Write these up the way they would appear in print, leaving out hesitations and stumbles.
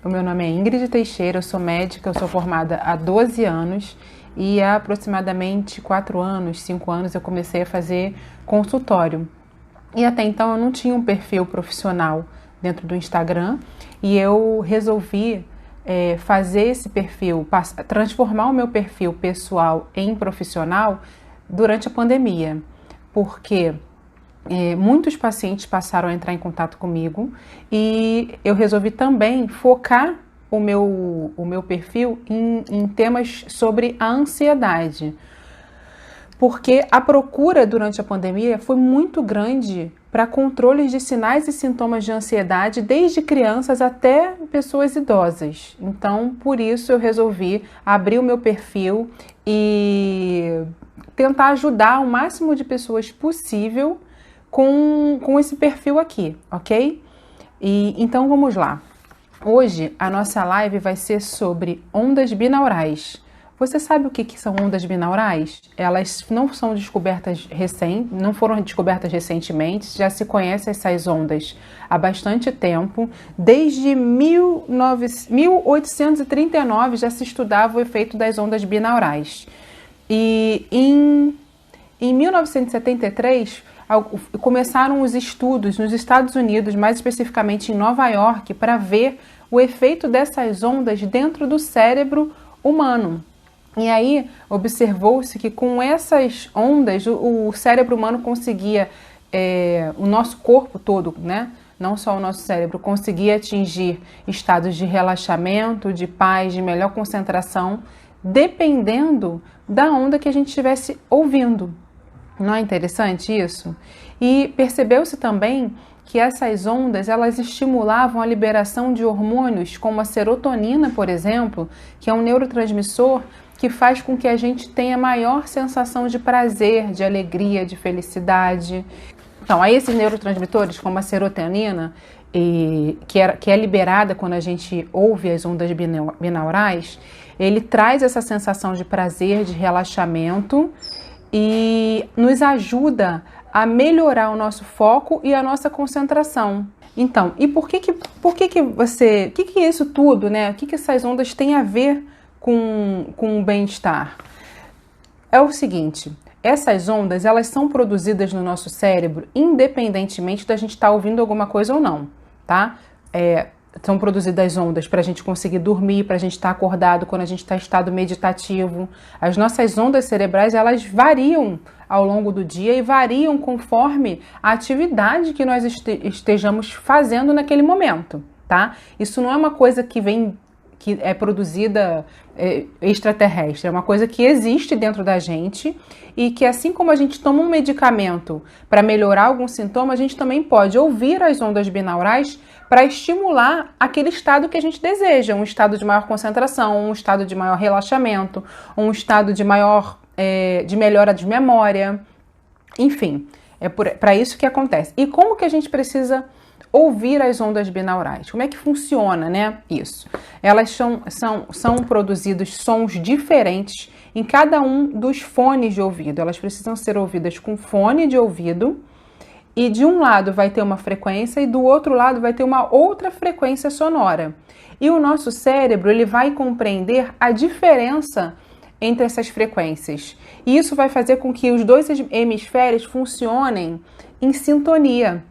O meu nome é Ingrid Teixeira, eu sou médica, eu sou formada há 12 anos e há aproximadamente 4 anos, 5 anos eu comecei a fazer consultório. E até então eu não tinha um perfil profissional dentro do Instagram e eu resolvi fazer esse perfil, transformar o meu perfil pessoal em profissional durante a pandemia, porque muitos pacientes passaram a entrar em contato comigo e eu resolvi também focar o meu perfil em temas sobre a ansiedade, porque a procura durante a pandemia foi muito grande para controles de sinais e sintomas de ansiedade, desde crianças até pessoas idosas. Então, por isso eu resolvi abrir o meu perfil e tentar ajudar o máximo de pessoas possível com esse perfil aqui, ok? Então vamos lá. Hoje a nossa live vai ser sobre ondas binaurais. Você sabe o que são ondas binaurais? Elas não são descobertas não foram descobertas recentemente, já se conhece essas ondas há bastante tempo. Desde 1839 já se estudava o efeito das ondas binaurais. E em 1973 começaram os estudos nos Estados Unidos, mais especificamente em Nova York, para ver o efeito dessas ondas dentro do cérebro humano. E aí observou-se que com essas ondas o cérebro humano conseguia, o nosso corpo todo, né? Não só o nosso cérebro, conseguia atingir estados de relaxamento, de paz, de melhor concentração, dependendo da onda que a gente estivesse ouvindo. Não é interessante isso? E percebeu-se também que essas ondas, elas estimulavam a liberação de hormônios como a serotonina, por exemplo, que é um neurotransmissor que faz com que a gente tenha maior sensação de prazer, de alegria, de felicidade. Então, aí esses neurotransmissores, como a serotonina, que é liberada quando a gente ouve as ondas binaurais, ele traz essa sensação de prazer, de relaxamento e nos ajuda a melhorar o nosso foco e a nossa concentração. Então, e por que isso tudo, né? O que essas ondas têm a ver com o bem-estar? É o seguinte, essas ondas, elas são produzidas no nosso cérebro independentemente da gente estar ouvindo alguma coisa ou não, tá? São produzidas ondas para a gente conseguir dormir, para a gente estar acordado, quando a gente está em estado meditativo. As nossas ondas cerebrais, elas variam ao longo do dia e variam conforme a atividade que nós estejamos fazendo naquele momento, tá? Isso não é uma coisa que é produzida extraterrestre, é uma coisa que existe dentro da gente e que, assim como a gente toma um medicamento para melhorar algum sintoma, a gente também pode ouvir as ondas binaurais para estimular aquele estado que a gente deseja, um estado de maior concentração, um estado de maior relaxamento, um estado de de melhora de memória, enfim, é para isso que acontece. E como que a gente precisa ouvir as ondas binaurais? Como é que funciona, né, isso? Elas são produzidos sons diferentes em cada um dos fones de ouvido. Elas precisam ser ouvidas com fone de ouvido e de um lado vai ter uma frequência e do outro lado vai ter uma outra frequência sonora. E o nosso cérebro, ele vai compreender a diferença entre essas frequências. E isso vai fazer com que os dois hemisférios funcionem em sintonia.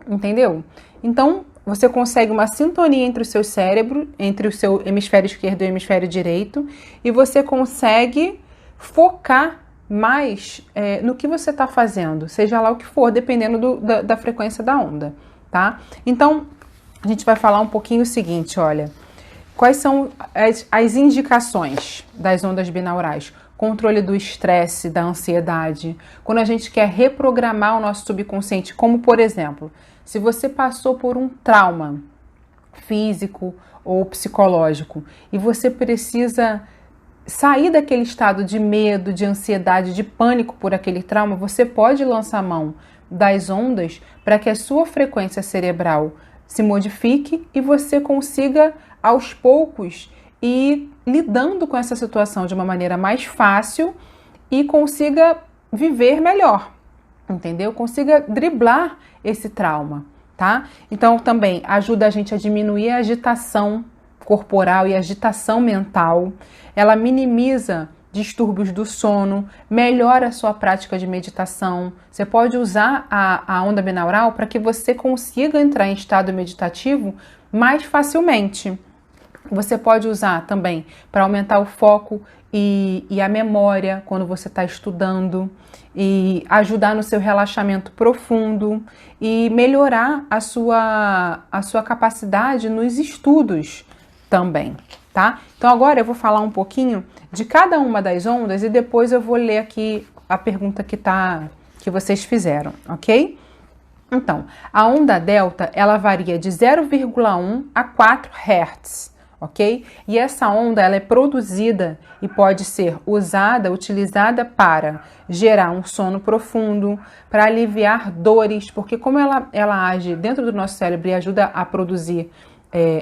Entendeu? Então, você consegue uma sintonia entre o seu cérebro, entre o seu hemisfério esquerdo e o hemisfério direito, e você consegue focar mais no que você está fazendo, seja lá o que for, dependendo da frequência da onda, tá? Então, a gente vai falar um pouquinho o seguinte, olha, quais são as indicações das ondas binaurais? Controle do estresse, da ansiedade, quando a gente quer reprogramar o nosso subconsciente, como por exemplo, se você passou por um trauma físico ou psicológico e você precisa sair daquele estado de medo, de ansiedade, de pânico por aquele trauma, você pode lançar mão das ondas para que a sua frequência cerebral se modifique e você consiga, aos poucos, ir lidando com essa situação de uma maneira mais fácil e consiga viver melhor, entendeu? Consiga driblar esse trauma, tá? Então, também ajuda a gente a diminuir a agitação corporal e agitação mental. Ela minimiza distúrbios do sono, melhora a sua prática de meditação. Você pode usar a onda binaural para que você consiga entrar em estado meditativo mais facilmente. Você pode usar também para aumentar o foco e a memória quando você está estudando, e ajudar no seu relaxamento profundo e melhorar a sua capacidade nos estudos também, tá? Então agora eu vou falar um pouquinho de cada uma das ondas e depois eu vou ler aqui a pergunta que vocês fizeram, ok? Então, a onda delta, ela varia de 0,1 a 4 Hz, ok? E essa onda, ela é produzida e pode ser utilizada para gerar um sono profundo, para aliviar dores, porque como ela age dentro do nosso cérebro e ajuda a produzir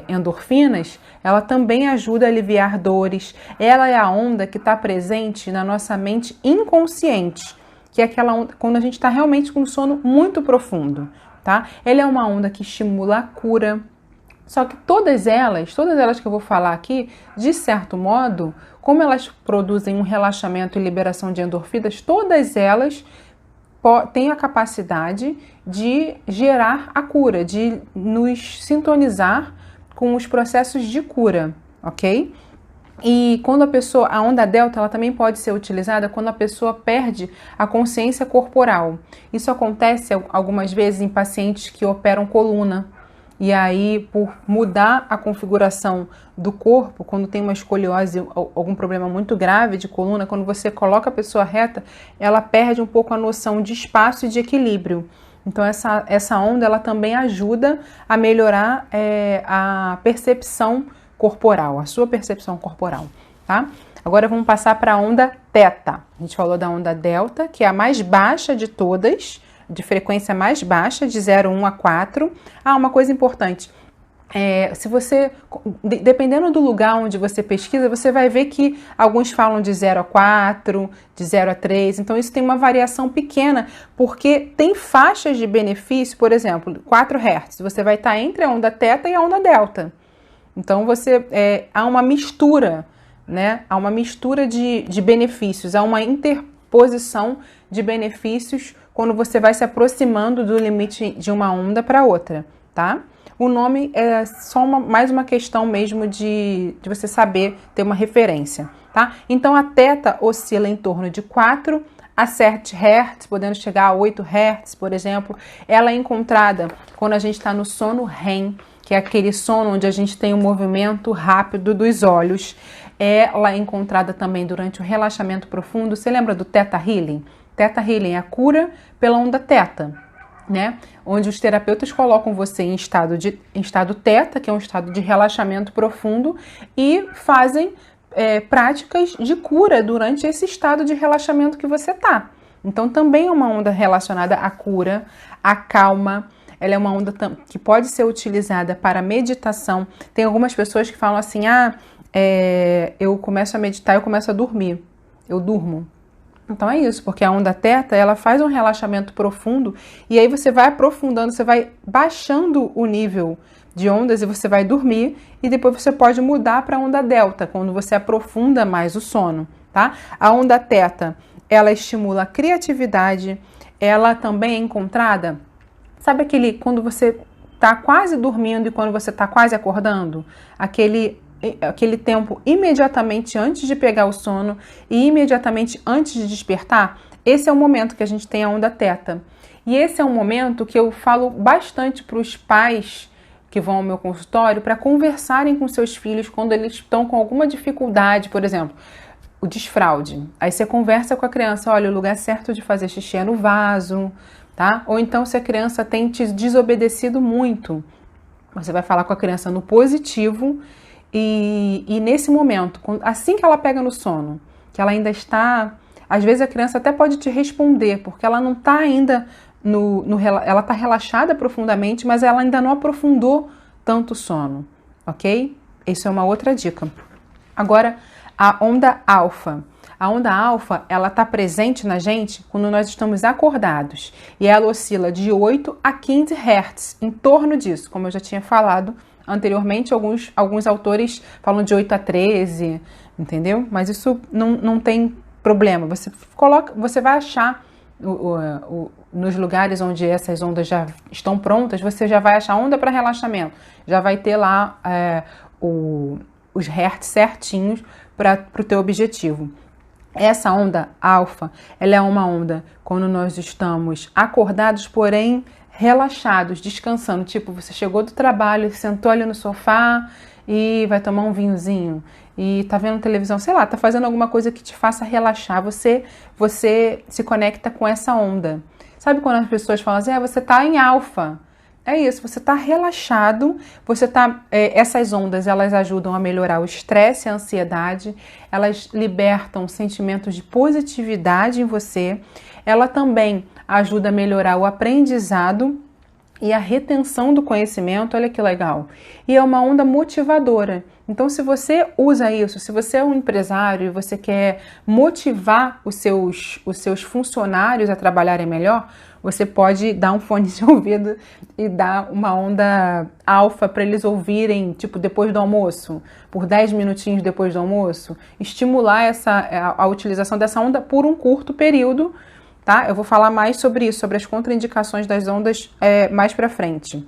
endorfinas, ela também ajuda a aliviar dores. Ela é a onda que está presente na nossa mente inconsciente, que é aquela onda quando a gente está realmente com um sono muito profundo, tá? Ela é uma onda que estimula a cura. Só que todas elas que eu vou falar aqui, de certo modo, como elas produzem um relaxamento e liberação de endorfinas, todas elas têm a capacidade de gerar a cura, de nos sintonizar com os processos de cura, ok? E quando a onda delta, ela também pode ser utilizada quando a pessoa perde a consciência corporal. Isso acontece algumas vezes em pacientes que operam coluna. E aí, por mudar a configuração do corpo, quando tem uma escoliose ou algum problema muito grave de coluna, quando você coloca a pessoa reta, ela perde um pouco a noção de espaço e de equilíbrio. Então, essa onda, ela também ajuda a melhorar a percepção corporal, a sua percepção corporal, tá? Agora, vamos passar para a onda teta. A gente falou da onda delta, que é a mais baixa de todas, de frequência mais baixa, de 0,1 a 4. Uma coisa importante, se você, dependendo do lugar onde você pesquisa, você vai ver que alguns falam de 0 a 4, de 0 a 3, então isso tem uma variação pequena, porque tem faixas de benefício, por exemplo, 4 Hz, você vai estar entre a onda teta e a onda delta. Então há uma mistura, né? Há uma mistura de benefícios, há uma interposição de benefícios quando você vai se aproximando do limite de uma onda para outra, tá? O nome é só mais uma questão mesmo de você saber ter uma referência, tá? Então a teta oscila em torno de 4 a 7 Hz, podendo chegar a 8 Hz, por exemplo. Ela é encontrada quando a gente está no sono REM, que é aquele sono onde a gente tem um movimento rápido dos olhos. Ela é encontrada também durante o relaxamento profundo. Você lembra do Theta Healing? Theta Healing é a cura pela onda teta, né? Onde os terapeutas colocam você em estado teta, que é um estado de relaxamento profundo, e fazem práticas de cura durante esse estado de relaxamento que você tá. Então também é uma onda relacionada à cura, à calma. Ela é uma onda que pode ser utilizada para meditação. Tem algumas pessoas que falam assim, eu começo a meditar, eu começo a dormir, eu durmo. Então é isso, porque a onda teta, ela faz um relaxamento profundo e aí você vai aprofundando, você vai baixando o nível de ondas e você vai dormir, e depois você pode mudar para a onda delta, quando você aprofunda mais o sono, tá? A onda teta, ela estimula a criatividade, ela também é encontrada, sabe quando você está quase dormindo e quando você está quase acordando? Aquele tempo imediatamente antes de pegar o sono e imediatamente antes de despertar, esse é o momento que a gente tem a onda teta. E esse é um momento que eu falo bastante para os pais que vão ao meu consultório para conversarem com seus filhos quando eles estão com alguma dificuldade, por exemplo, o desfraude. Aí você conversa com a criança, olha, o lugar certo de fazer xixi é no vaso, tá? Ou então se a criança tem te desobedecido muito, você vai falar com a criança no positivo. E nesse momento, assim que ela pega no sono, que ela ainda está... Às vezes a criança até pode te responder, porque ela não está ainda ela está relaxada profundamente, mas ela ainda não aprofundou tanto o sono, ok? Isso é uma outra dica. Agora, a onda alfa. A onda alfa, ela está presente na gente quando nós estamos acordados. E ela oscila de 8 a 15 Hz, em torno disso, como eu já tinha falado Anteriormente, alguns autores falam de 8 a 13, entendeu? Mas isso não tem problema. Você vai achar nos lugares onde essas ondas já estão prontas, você já vai achar onda para relaxamento. Já vai ter lá os hertz certinhos para o teu objetivo. Essa onda alfa, ela é uma onda quando nós estamos acordados, porém relaxados, descansando. Tipo, você chegou do trabalho, sentou ali no sofá e vai tomar um vinhozinho e tá vendo televisão, sei lá, tá fazendo alguma coisa que te faça relaxar. Você se conecta com essa onda. Sabe quando as pessoas falam assim, você tá em alfa? É isso, você está relaxado, essas ondas, elas ajudam a melhorar o estresse e a ansiedade, elas libertam sentimentos de positividade em você, ela também ajuda a melhorar o aprendizado e a retenção do conhecimento, olha que legal. E é uma onda motivadora. Então, se você usa isso, se você é um empresário e você quer motivar os seus funcionários a trabalharem melhor, você pode dar um fone de ouvido e dar uma onda alfa para eles ouvirem, tipo, depois do almoço, por 10 minutinhos depois do almoço, estimular a utilização dessa onda por um curto período, tá? Eu vou falar mais sobre isso, sobre as contraindicações das ondas mais para frente,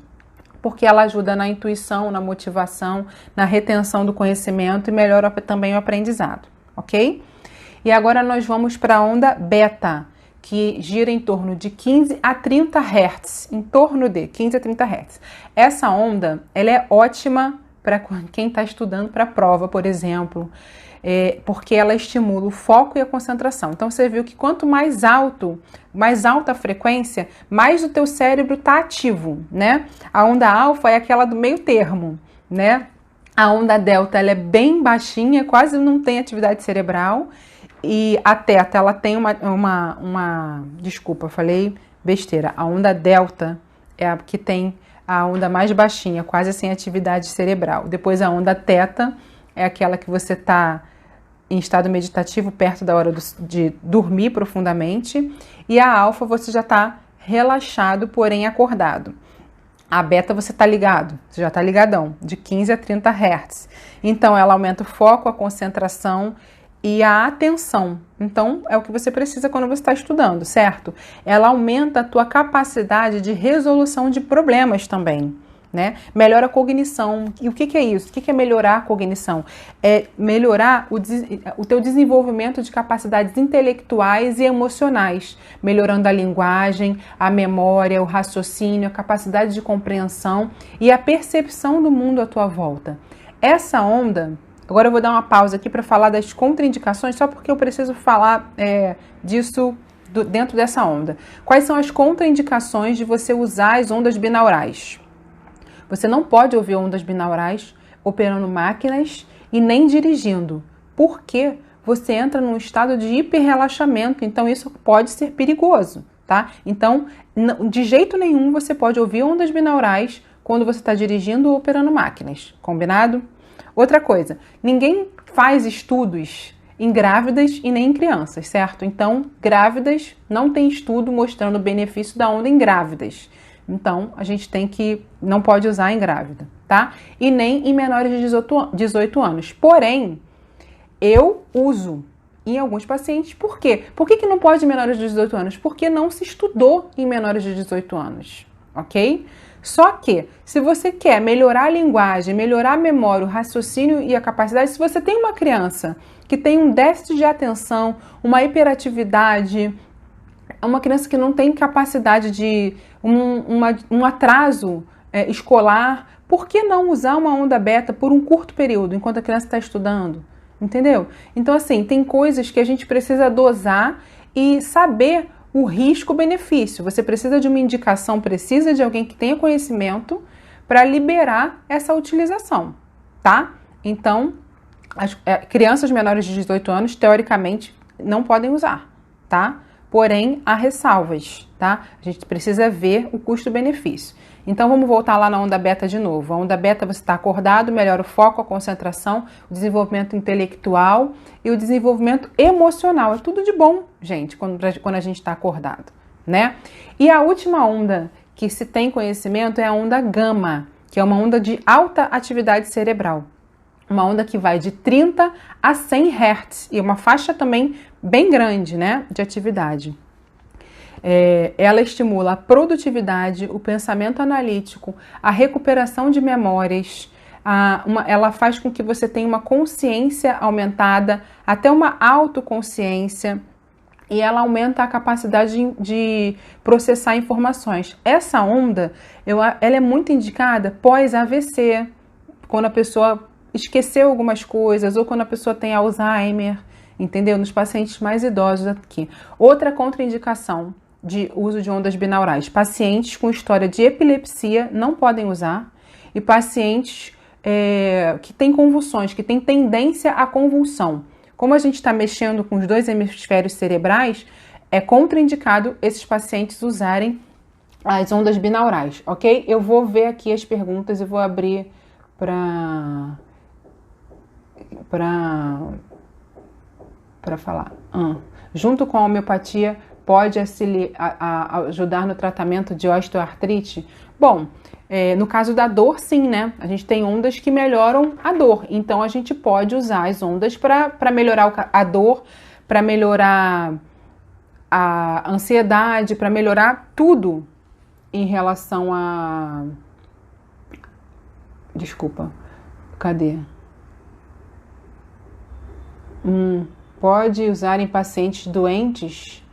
porque ela ajuda na intuição, na motivação, na retenção do conhecimento e melhora também o aprendizado, ok? E agora nós vamos para a onda beta, que gira em torno de 15 a 30 Hz, em torno de 15 a 30 Hz. Essa onda, ela é ótima para quem está estudando para a prova, por exemplo, porque ela estimula o foco e a concentração. Então, você viu que quanto mais alta a frequência, mais o teu cérebro está ativo, né? A onda alfa é aquela do meio termo, né? A onda delta, ela é bem baixinha, quase não tem atividade cerebral. E a teta, ela tem desculpa, falei besteira. A onda delta é a que tem a onda mais baixinha, quase sem atividade cerebral. Depois a onda teta é aquela que você está em estado meditativo, perto da hora de dormir profundamente. E a alfa você já está relaxado, porém acordado. A beta você está ligado, você já está ligadão, de 15 a 30 Hz. Então ela aumenta o foco, a concentração e a atenção. Então, é o que você precisa quando você está estudando, certo? Ela aumenta a tua capacidade de resolução de problemas também, né? Melhora a cognição. E o que é isso? O que é melhorar a cognição? É melhorar o teu desenvolvimento de capacidades intelectuais e emocionais, melhorando a linguagem, a memória, o raciocínio, a capacidade de compreensão e a percepção do mundo à tua volta. Essa onda... Agora eu vou dar uma pausa aqui para falar das contraindicações, só porque eu preciso falar disso dentro dessa onda. Quais são as contraindicações de você usar as ondas binaurais? Você não pode ouvir ondas binaurais operando máquinas e nem dirigindo, porque você entra num estado de hiperrelaxamento, então isso pode ser perigoso, tá? Então, de jeito nenhum você pode ouvir ondas binaurais quando você está dirigindo ou operando máquinas, combinado? Outra coisa, ninguém faz estudos em grávidas e nem em crianças, certo? Então, grávidas não tem estudo mostrando o benefício da onda em grávidas. Então, a gente não pode usar em grávida, tá? E nem em menores de 18 anos. Porém, eu uso em alguns pacientes. Por quê? Por que não pode em menores de 18 anos? Porque não se estudou em menores de 18 anos, ok? Só que, se você quer melhorar a linguagem, melhorar a memória, o raciocínio e a capacidade, se você tem uma criança que tem um déficit de atenção, uma hiperatividade, uma criança que não tem capacidade de um atraso escolar, por que não usar uma onda beta por um curto período, enquanto a criança está estudando? Entendeu? Então, assim, tem coisas que a gente precisa dosar e saber o risco-benefício. Você precisa de uma indicação, precisa de alguém que tenha conhecimento para liberar essa utilização, tá? Então, as crianças menores de 18 anos, teoricamente, não podem usar, tá? Porém, há ressalvas, tá? A gente precisa ver o custo-benefício. Então, vamos voltar lá na onda beta de novo. A onda beta, você está acordado, melhora o foco, a concentração, o desenvolvimento intelectual e o desenvolvimento emocional. É tudo de bom, gente, quando a gente está acordado, né? E a última onda que se tem conhecimento é a onda gama, que é uma onda de alta atividade cerebral. Uma onda que vai de 30 a 100 Hz, e uma faixa também bem grande, né, de atividade. Ela estimula a produtividade, o pensamento analítico, a recuperação de memórias, ela faz com que você tenha uma consciência aumentada, até uma autoconsciência, e ela aumenta a capacidade de processar informações. Essa onda, ela é muito indicada pós-AVC, quando a pessoa esqueceu algumas coisas, ou quando a pessoa tem Alzheimer, entendeu? Nos pacientes mais idosos aqui. Outra contraindicação de uso de ondas binaurais: pacientes com história de epilepsia não podem usar, e pacientes que têm convulsões, que têm tendência à convulsão. Como a gente está mexendo com os dois hemisférios cerebrais, é contraindicado esses pacientes usarem as ondas binaurais, ok? Eu vou ver aqui as perguntas e vou abrir para falar. Junto com a homeopatia, pode ajudar no tratamento de osteoartrite? Bom, no caso da dor, sim, né? A gente tem ondas que melhoram a dor, então a gente pode usar as ondas para melhorar a dor, para melhorar a ansiedade, para melhorar tudo em relação a... Desculpa, cadê? Pode usar em pacientes doentes?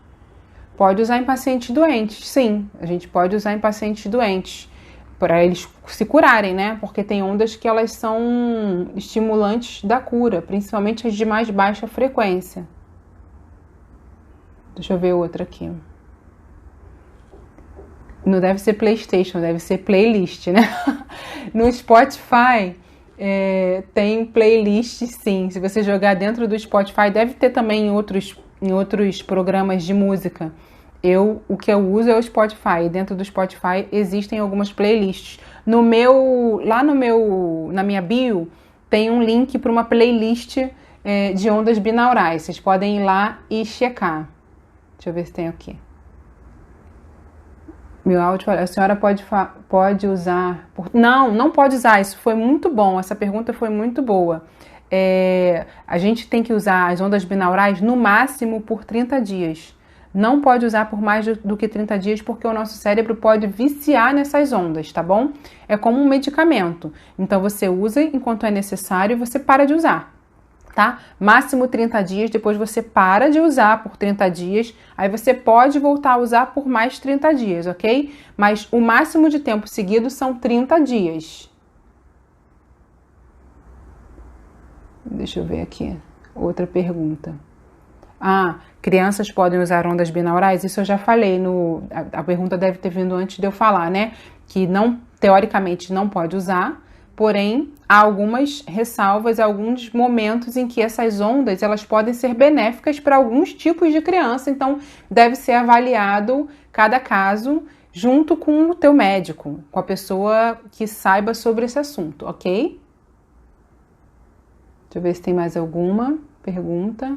Pode usar em pacientes doentes, sim. A gente pode usar em pacientes doentes para eles se curarem, né? Porque tem ondas que elas são estimulantes da cura, principalmente as de mais baixa frequência. Deixa eu ver outra aqui. Não deve ser PlayStation, deve ser playlist, né? No Spotify tem playlist, sim. Se você jogar dentro do Spotify, deve ter também em outros programas de música. O que eu uso é o Spotify. Dentro do Spotify existem algumas playlists. Na minha bio tem um link para uma playlist de ondas binaurais. Vocês podem ir lá e checar. Deixa eu ver se tem aqui. Meu áudio, a senhora pode usar... Não pode usar. Isso foi muito bom. Essa pergunta foi muito boa. A gente tem que usar as ondas binaurais no máximo por 30 dias. Não pode usar por mais do que 30 dias, porque o nosso cérebro pode viciar nessas ondas, tá bom? É como um medicamento. Então você usa enquanto é necessário e você para de usar, tá? Máximo 30 dias, depois você para de usar por 30 dias, aí você pode voltar a usar por mais 30 dias, ok? Mas o máximo de tempo seguido são 30 dias. Deixa eu ver aqui. Outra pergunta. Crianças podem usar ondas binaurais? Isso eu já falei. A pergunta deve ter vindo antes de eu falar, né? Que teoricamente não pode usar, porém há algumas ressalvas, alguns momentos em que essas ondas elas podem ser benéficas para alguns tipos de criança, então deve ser avaliado cada caso junto com o teu médico, com a pessoa que saiba sobre esse assunto, ok? Deixa eu ver se tem mais alguma pergunta.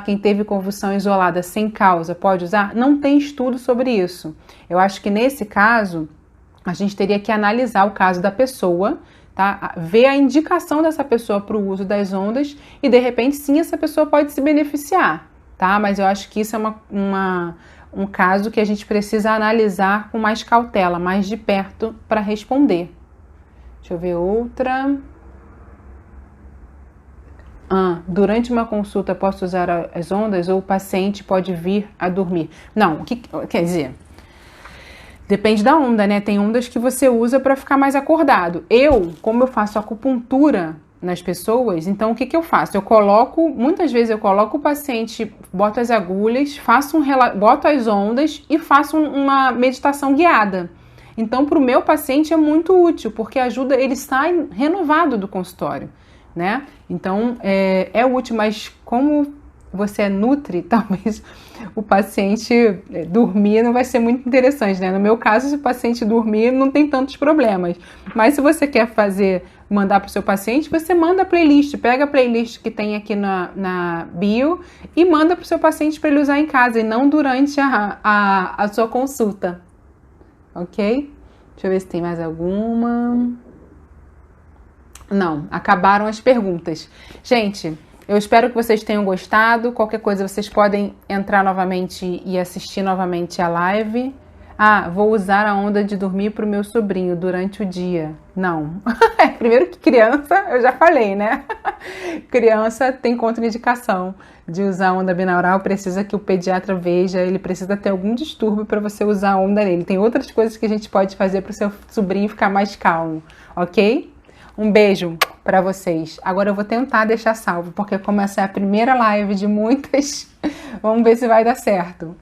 Quem teve convulsão isolada sem causa pode usar? Não tem estudo sobre isso. Eu acho que nesse caso, a gente teria que analisar o caso da pessoa, tá? Ver a indicação dessa pessoa para o uso das ondas e, de repente, sim, essa pessoa pode se beneficiar, tá? Mas eu acho que isso é um caso que a gente precisa analisar com mais cautela, mais de perto para responder. Deixa eu ver outra... durante uma consulta posso usar as ondas ou o paciente pode vir a dormir? Não, quer dizer, depende da onda, né? Tem ondas que você usa para ficar mais acordado. Como eu faço acupuntura nas pessoas, então o que eu faço? Muitas vezes eu coloco o paciente, boto as agulhas, boto as ondas e faço uma meditação guiada. Então, para o meu paciente é muito útil, porque ele sai renovado do consultório, né? Então, é útil, mas como você é nutri, talvez o paciente dormir não vai ser muito interessante, né? No meu caso, se o paciente dormir, não tem tantos problemas. Mas se você quer mandar para o seu paciente, você manda a playlist, pega a playlist que tem aqui na bio e manda para o seu paciente para ele usar em casa e não durante a sua consulta, ok? Deixa eu ver se tem mais alguma. Não, acabaram as perguntas. Gente, eu espero que vocês tenham gostado. Qualquer coisa, vocês podem entrar novamente e assistir novamente a live. Ah, vou usar a onda de dormir para o meu sobrinho durante o dia. Não. Primeiro que criança, eu já falei, né? Criança tem contraindicação de usar a onda binaural, precisa que o pediatra veja, ele precisa ter algum distúrbio para você usar a onda nele. Tem outras coisas que a gente pode fazer para o seu sobrinho ficar mais calmo, ok? Um beijo para vocês. Agora eu vou tentar deixar salvo, porque como essa é a primeira live de muitas, vamos ver se vai dar certo.